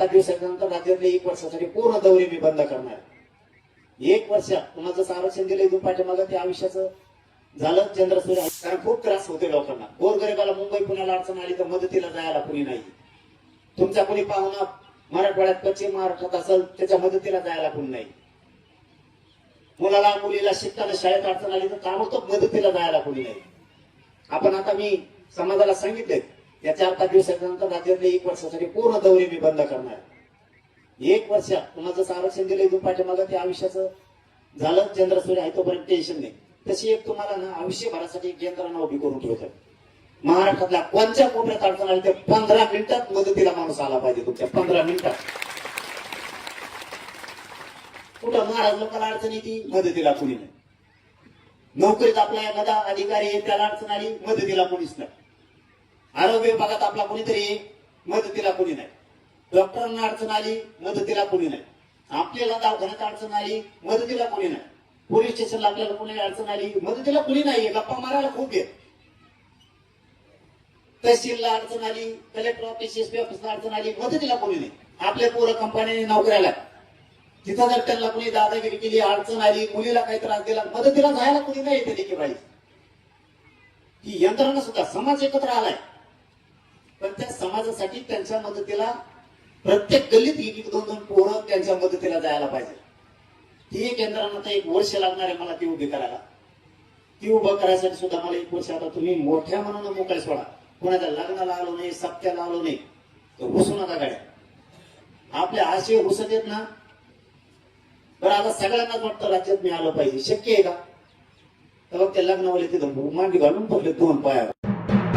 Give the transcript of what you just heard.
दिवसानंतर राज्यातले 1 वर्षासाठी पूर्ण दौरे मी बंद करणार. 1 वर्ष तुम्हाला जसं आरक्षण दिलं इथून पाठीमागं ते आयुष्याचं झालं चंद्रसूर्य. कारण खूप त्रास होते लोकांना. गोरगरिबाला मुंबई पुण्याला अडचण आली तर मदतीला जायला कुणी नाही. तुमचा कुणी पाहुणा मराठवाड्यात पश्चिम महाराष्ट्रात असेल त्याच्या मदतीला जायला कुणी नाही. मुलाला मुलीला शिकताना शाळेत अडचण आली तर ताबडतोब मदतीला जायला कुणी नाही. आपण आता मी समाजाला सांगितले या 4-5 दिवसानंतर राज्यातले 1 वर्षासाठी पूर्ण दौरे मी बंद करणार. 1 वर्ष तुम्हाला जसं आरक्षण दिलं इथून पाठीमागं ते आयुष्याचं झालं चंद्रसूर्य आहे तोपर्यंत टेन्शन नाही. तशी एक तुम्हाला ना आयुष्यभरासाठी एक यंत्रणा उभी करून ठेवतात. महाराष्ट्रातल्या कोणत्या कोपऱ्यात अडचण आली ते 15 मिनिटात मदतीला माणूस आला पाहिजे. तुमच्या 15 मिनिटात कुठं महाराज लोकांना अडचण येते मदतीला कुणी नाही. नोकरीत आपला एखादा अधिकारी आहे त्याला अडचण आली मदतीला कोणीच नाही. आरोग्य विभागात आपला कोणीतरी मदतीला कोणी नाही. डॉक्टरांना अडचण आली मदतीला कोणी नाही. आपल्याला दवाखान्यात अडचण आली मदतीला कोणी नाही. पोलीस स्टेशनला आपल्याला कोणी अडचण आली मदतीला कोणी नाही. गप्पा मारायला खूप आहे. तहसीलला अडचण आली, कलेक्टर ऑफिस एसपी ऑफिसला अडचण आली मदतीला कोणी नाही. आपल्या पोरं कंपनीने नोकऱ्याला तिथं जर त्यांना कोणी दादागिरी केली अडचण आली मुलीला काही त्रास दिला मदतीला जायला कोणी नाही. येते देखील पाहिजे ही यंत्रणा सुद्धा समाज एकत्र आलाय. पण त्या समाजासाठी त्यांच्या मदतीला प्रत्येक गल्लीत 1-2 पोरं त्यांच्या मदतीला जायला पाहिजे. ती एक यंत्रणा तर 1 वर्ष लागणार आहे मला ती उभी करायला. ती उभं करायसाठी सुद्धा मला 1 वर्ष आता तुम्ही मोठ्या मनानं मोकळे सोडा. कोणाच्या लग्नाला आलो नाही सप्त्याला आलो नाही तर घुसू नका गाड्या. आपल्या आशय घुसत येत ना. बरं आता सगळ्यांनाच वाटतं राज्यात मी आलो पाहिजे. शक्य आहे का? तर ते लग्नावाले तिथं मांडी घालून पडले 2 पायावर.